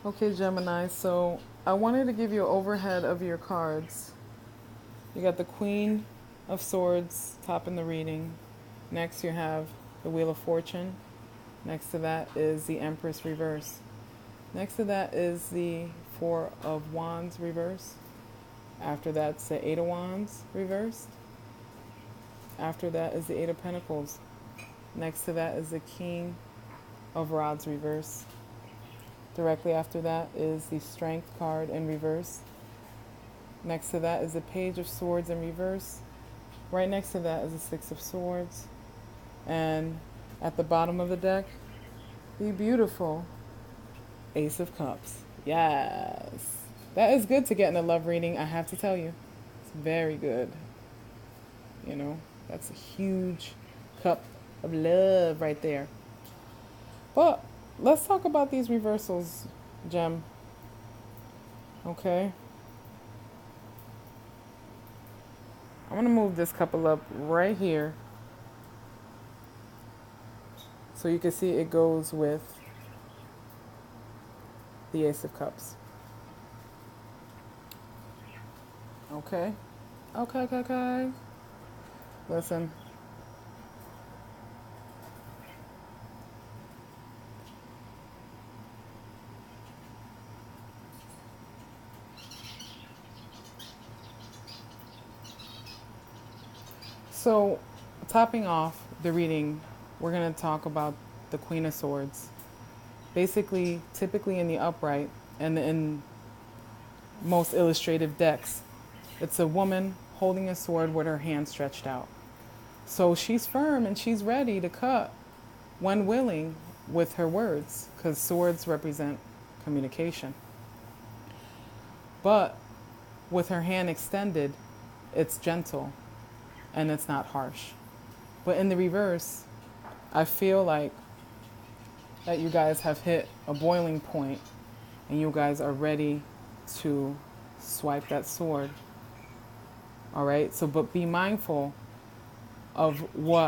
Okay, Gemini, so I wanted to give you an overhead of your cards. You got the Queen of Swords topping the reading. Next, you have the Wheel of Fortune. Next to that is the Empress reverse. Next to that is the Four of Wands reverse. After that's the Eight of Wands reversed. After that is the Eight of Pentacles. Next to that is the King of Rods reverse. Directly after that is the Strength card in reverse. Next to that is the Page of Swords in reverse. Right next to that is the Six of Swords. And at the bottom of the deck, the beautiful Ace of Cups. Yes. That is good to get in a love reading, I have to tell you. It's very good. You know, that's a huge cup of love right there. But let's talk about these reversals, Gem. Okay. I'm going to move this couple up right here so you can see it goes with the Ace of Cups. Okay. Okay. Listen. So, topping off the reading, we're going to talk about the Queen of Swords. Basically, typically in the upright and in most illustrative decks, it's a woman holding a sword with her hand stretched out. So she's firm and she's ready to cut when willing with her words, because swords represent communication. But with her hand extended, it's gentle and it's not harsh. But in the reverse, I feel like that you guys have hit a boiling point and you guys are ready to swipe that sword. All right? So, but be mindful of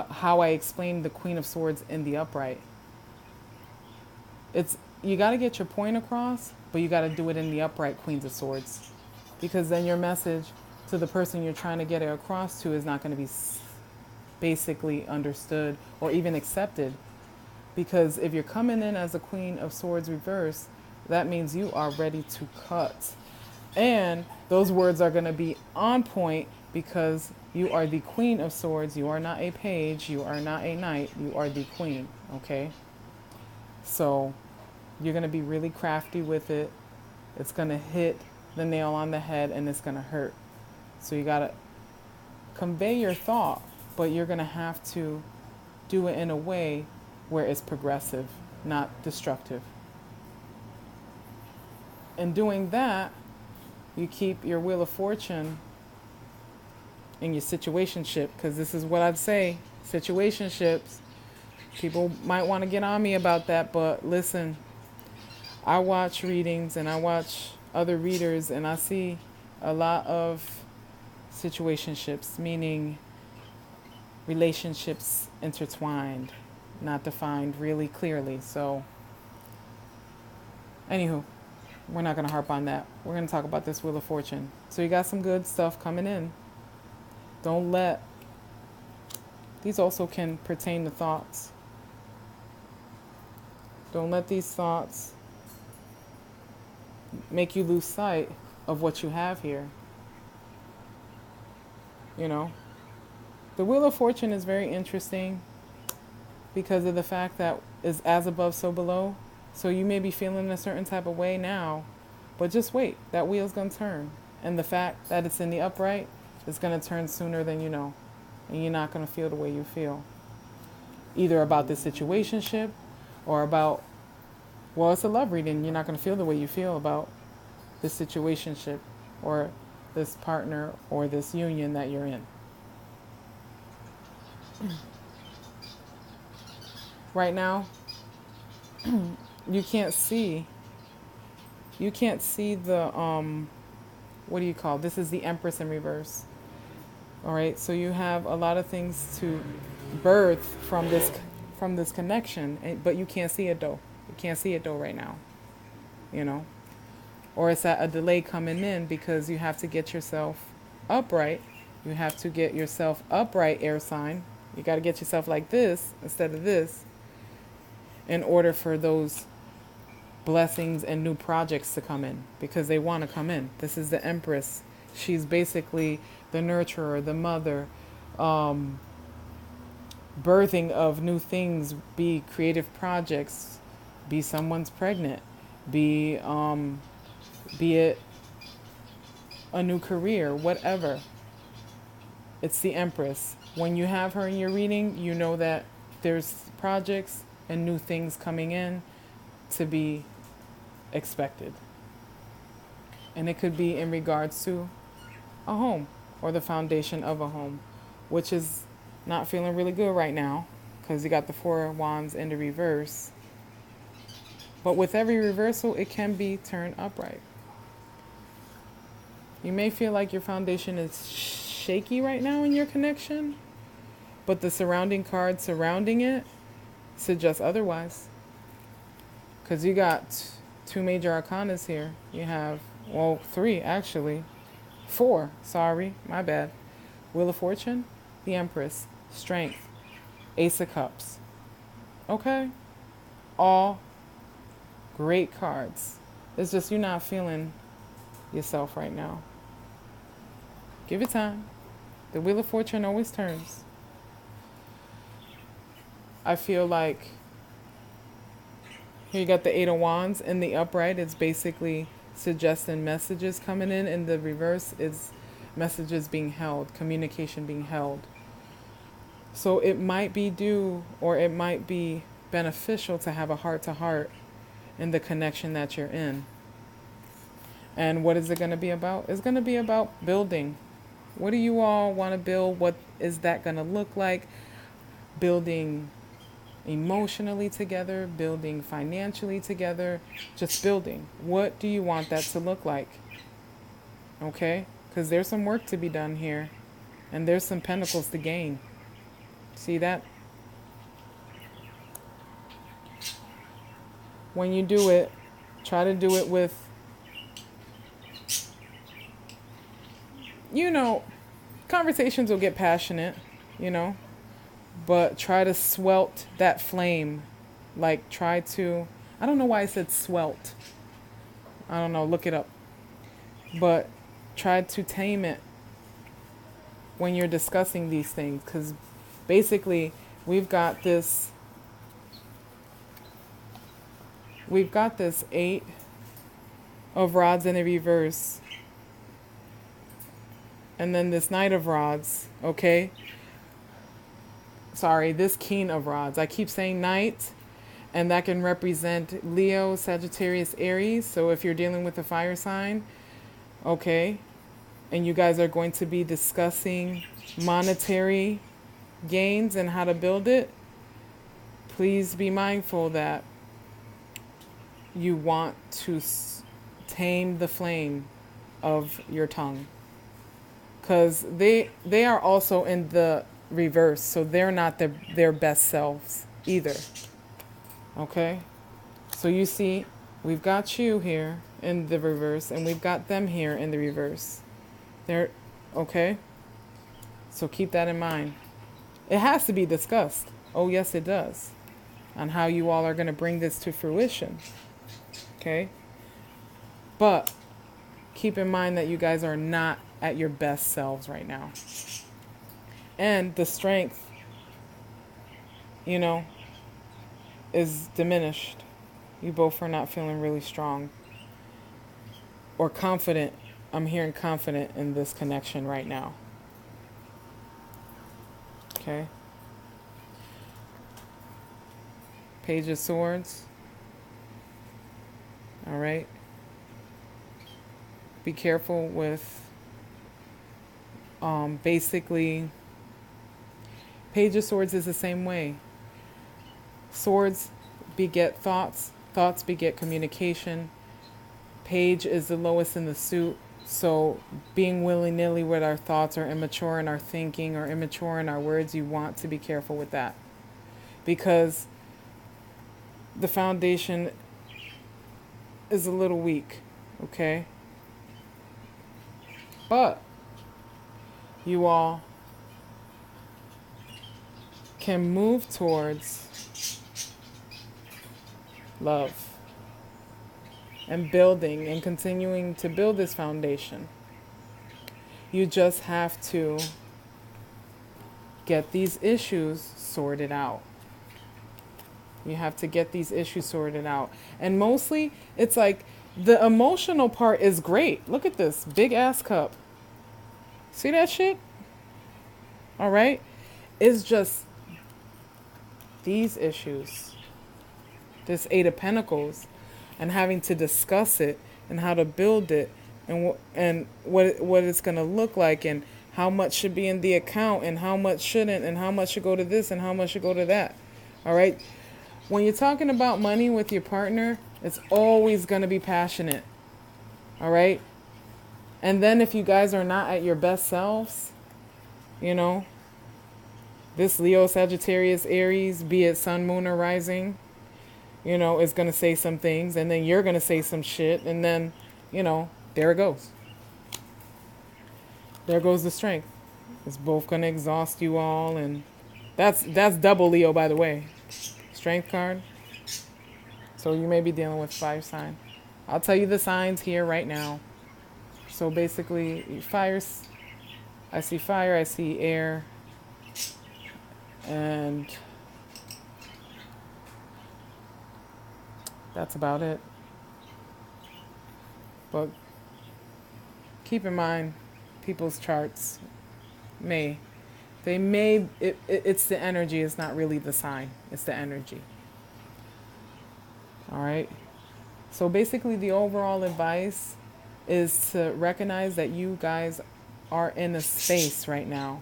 how I explained the Queen of Swords in the upright. You got to get your point across, but you got to do it in the upright Queens of Swords, because then your message to the person you're trying to get it across to is not going to be basically understood or even accepted. Because if you're coming in as a Queen of Swords reverse, that means you are ready to cut. And those words are going to be on point because you are the Queen of Swords. You are not a page. You are not a knight. You are the queen, okay? So you're going to be really crafty with it. It's going to hit the nail on the head and it's going to hurt. So you got to convey your thought, but you're going to have to do it in a way where it's progressive, not destructive. In doing that, you keep your Wheel of Fortune in your situationship, because this is what I'd say, situationships. People might want to get on me about that, but listen, I watch readings and I watch other readers and I see a lot of situationships, meaning relationships intertwined, not defined really clearly. So, anywho, we're not going to harp on that. We're going to talk about this Wheel of Fortune. So you got some good stuff coming in. Don't let, these also can pertain to thoughts. Don't let these thoughts make you lose sight of what you have here. You know, the Wheel of Fortune is very interesting because of the fact that is as above, so below. So you may be feeling a certain type of way now, but just wait. That wheel's going to turn. And the fact that it's in the upright is going to turn sooner than you know. And you're not going to feel the way you feel. Either about this situationship or about, well, it's a love reading. You're not going to feel the way you feel about this situationship or this partner or this union that you're in. Right now, you can't see the what do you call, this is the Empress in reverse. All right, so you have a lot of things to birth from this connection, but you can't see it though. You can't see it though right now. you know, or it's at a delay coming in because you have to get yourself upright. You have to get yourself upright, air sign. You got to get yourself like this instead of this in order for those blessings and new projects to come in, because they want to come in. This is the Empress. She's basically the nurturer, the mother, birthing of new things, be creative projects, be someone's pregnant, be it a new career, whatever. It's the Empress. When you have her in your reading, you know that there's projects and new things coming in to be expected. And it could be in regards to a home or the foundation of a home, which is not feeling really good right now because you got the Four of Wands in the reverse. But with every reversal, it can be turned upright. You may feel like your foundation is shaky right now in your connection, but the surrounding cards surrounding it suggest otherwise. Because you got two major arcanas here. You have, well, three actually. Four, sorry, my bad. Wheel of Fortune, the Empress, Strength, Ace of Cups. Okay? All great cards. It's just you're not feeling yourself right now. Give it time. The Wheel of Fortune always turns. I feel like here you got the Eight of Wands in the upright. It's basically suggesting messages coming in. In the reverse is messages being held, communication being held. So it might be due, or it might be beneficial to have a heart-to-heart in the connection that you're in. And what is it going to be about? It's going to be about building. What do you all want to build? What is that going to look like? Building emotionally together, building financially together, just building. What do you want that to look like? Okay? Because there's some work to be done here. And there's some pentacles to gain. See that? When you do it, try to do it with, conversations will get passionate, but try to swelt that flame. Like, I don't know why I said swelt. I don't know, look it up. But try to tame it when you're discussing these things, because basically we've got this Eight of Rods in the reverse. And then this Knight of Rods, okay? Sorry, this King of Rods. I keep saying Knight, and that can represent Leo, Sagittarius, Aries. So if you're dealing with a fire sign, okay, and you guys are going to be discussing monetary gains and how to build it, please be mindful that you want to tame the flame of your tongue. Because they are also in the reverse, so they're not their best selves either. Okay? So you see, we've got you here in the reverse, and we've got them here in the reverse. They're, okay? So keep that in mind. It has to be discussed. Oh, yes, it does. On how you all are going to bring this to fruition. Okay? But keep in mind that you guys are not at your best selves right now. And the strength, is diminished. You both are not feeling really strong or confident. I'm hearing confident in this connection right now. Okay. Page of Swords. All right. Be careful with basically, Page of Swords is the same way. Swords beget thoughts. Thoughts beget communication. Page is the lowest in the suit. So being willy-nilly with our thoughts, or immature in our thinking, or immature in our words, you want to be careful with that. Because the foundation is a little weak, okay? But you all can move towards love and building and continuing to build this foundation. You just have to get these issues sorted out. You have to get these issues sorted out. And mostly, it's like the emotional part is great. Look at this big ass cup. See that shit? All right? It's just these issues, this Eight of Pentacles, and having to discuss it and how to build it and what it's going to look like and how much should be in the account and how much shouldn't and how much should go to this and how much should go to that. All right? When you're talking about money with your partner, it's always going to be passionate. All right? And then if you guys are not at your best selves, you know, this Leo, Sagittarius, Aries, be it sun, moon, or rising, you know, is going to say some things, and then you're going to say some shit, and then, you know, there it goes. There goes the strength. It's both going to exhaust you all, and that's double Leo, by the way. Strength card. So you may be dealing with 5 sign. I'll tell you the signs here right now. So basically, fires. I see fire, I see air, and that's about it. But keep in mind, people's charts it's the energy, it's not really the sign, it's the energy. All right. So basically, the overall advice is to recognize that you guys are in a space right now,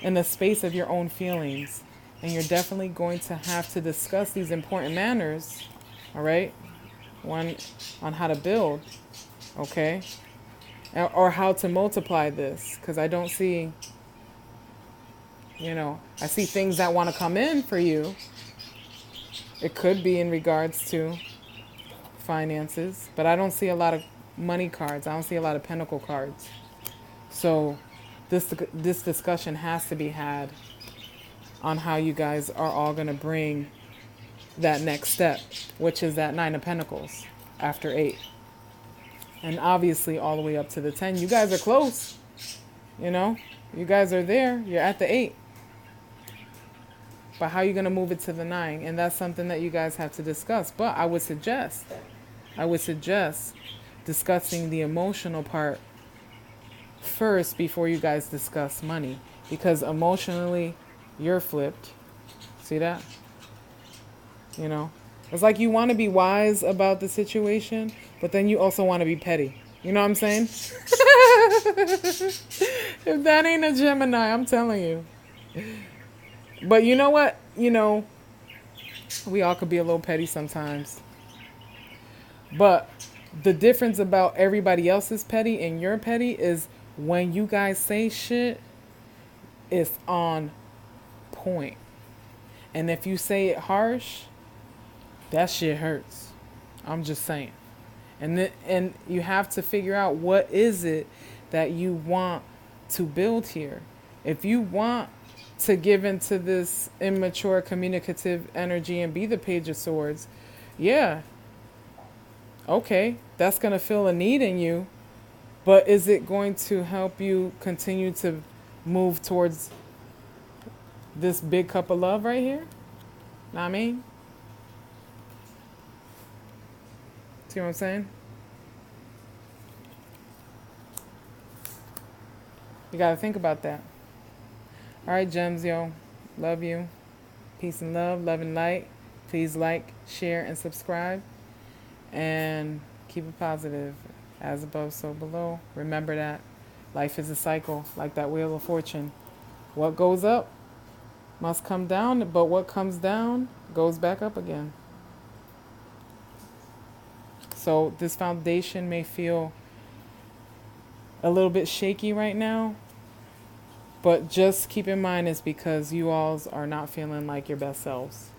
in the space of your own feelings, and you're definitely going to have to discuss these important manners. All right. One, on how to build, okay, or how to multiply this, because I don't see, you know, I see things that want to come in for you. It could be in regards to finances, but I don't see a lot of money cards. I don't see a lot of pentacle cards. So this discussion has to be had on how you guys are all going to bring that next step, which is that 9 of Pentacles after 8. And obviously all the way up to the 10. You guys are close. You know, you guys are there. You're at the 8. But how are you going to move it to the 9? And that's something that you guys have to discuss. But I would suggest discussing the emotional part first before you guys discuss money. Because emotionally, you're flipped. See that? You know? It's like you want to be wise about the situation, but then you also want to be petty. You know what I'm saying? If that ain't a Gemini, I'm telling you. But you know what? You know, we all could be a little petty sometimes. But the difference about everybody else's petty and your petty is when you guys say shit, it's on point. And if you say it harsh, that shit hurts. I'm just saying. And you have to figure out what is it that you want to build here. If you want to give into this immature communicative energy and be the Page of Swords, yeah, okay, that's going to fill a need in you. But is it going to help you continue to move towards this big cup of love right here? Know what I mean? See what I'm saying? You got to think about that. All right, gems, yo. Love you. Peace and love, love and light. Please like, share, and subscribe. And keep it positive. As above, so below. Remember that life is a cycle, like that Wheel of Fortune. What goes up must come down, but what comes down goes back up again. So this foundation may feel a little bit shaky right now, but just keep in mind it's because you alls are not feeling like your best selves.